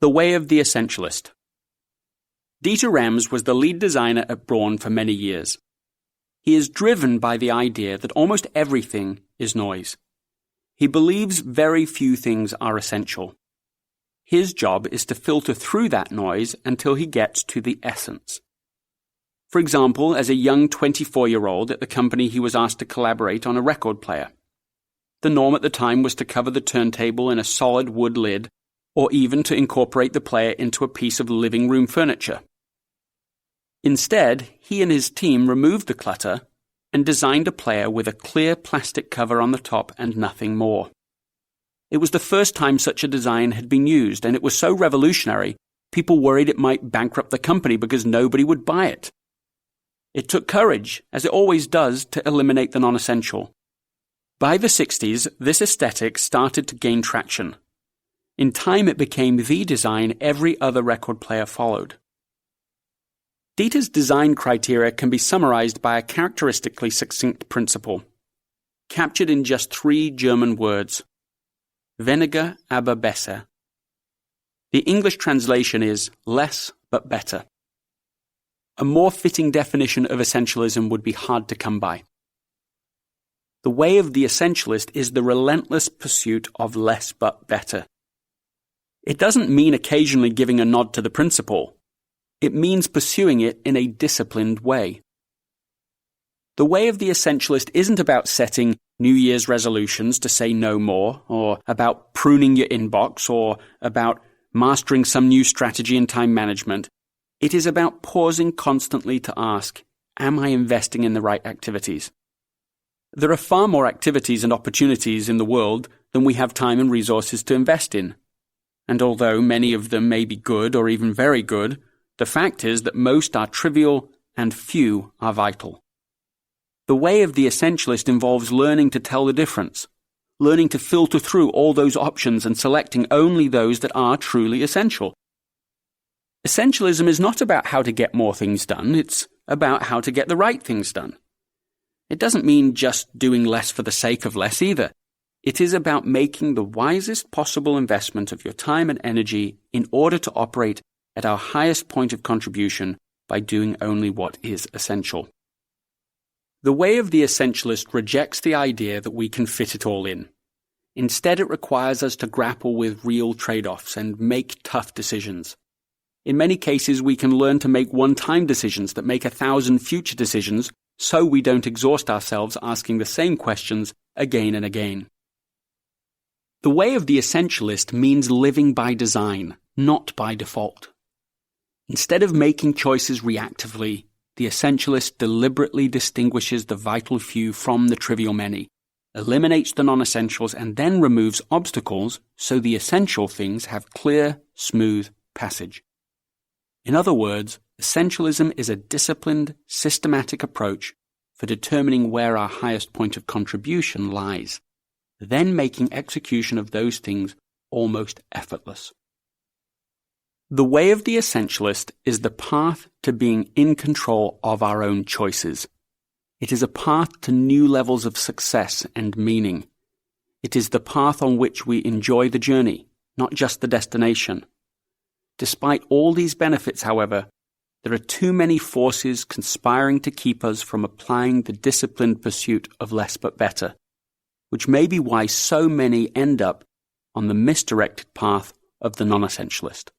The Way of the Essentialist. Dieter Rams was the lead designer at Braun for many years. He is driven by the idea that almost everything is noise. He believes very few things are essential. His job is to filter through that noise until he gets to the essence. For example, as a young 24-year-old at the company, he was asked to collaborate on a record player. The norm at the time was to cover the turntable in a solid wood lid, or even to incorporate the player into a piece of living room furniture. Instead, he and his team removed the clutter and designed a player with a clear plastic cover on the top and nothing more. It was the first time such a design had been used, and it was so revolutionary, people worried it might bankrupt the company because nobody would buy it. It took courage, as it always does, to eliminate the non-essential. By the 60s, this aesthetic started to gain traction. In time, it became the design every other record player followed. Dieter's design criteria can be summarized by a characteristically succinct principle, captured in just 3 German words: weniger, aber besser. The English translation is less but better. A more fitting definition of essentialism would be hard to come by. The way of the essentialist is the relentless pursuit of less but better. It doesn't mean occasionally giving a nod to the principle. It means pursuing it in a disciplined way. The way of the essentialist isn't about setting New Year's resolutions to say no more, or about pruning your inbox, or about mastering some new strategy in time management. It is about pausing constantly to ask, am I investing in the right activities? There are far more activities and opportunities in the world than we have time and resources to invest in. And although many of them may be good or even very good, the fact is that most are trivial and few are vital. The way of the essentialist involves learning to tell the difference, learning to filter through all those options and selecting only those that are truly essential. Essentialism is not about how to get more things done, it's about how to get the right things done. It doesn't mean just doing less for the sake of less either. It is about making the wisest possible investment of your time and energy in order to operate at our highest point of contribution by doing only what is essential. The way of the essentialist rejects the idea that we can fit it all in. Instead, it requires us to grapple with real trade-offs and make tough decisions. In many cases, we can learn to make one-time decisions that make 1,000 future decisions, so we don't exhaust ourselves asking the same questions again and again. The way of the essentialist means living by design, not by default. Instead of making choices reactively, the essentialist deliberately distinguishes the vital few from the trivial many, eliminates the non-essentials, and then removes obstacles so the essential things have clear, smooth passage. In other words, essentialism is a disciplined, systematic approach for determining where our highest point of contribution lies, then making execution of those things almost effortless. The way of the essentialist is the path to being in control of our own choices. It is a path to new levels of success and meaning. It is the path on which we enjoy the journey, not just the destination. Despite all these benefits, however, there are too many forces conspiring to keep us from applying the disciplined pursuit of less but better, which may be why so many end up on the misdirected path of the non-essentialist.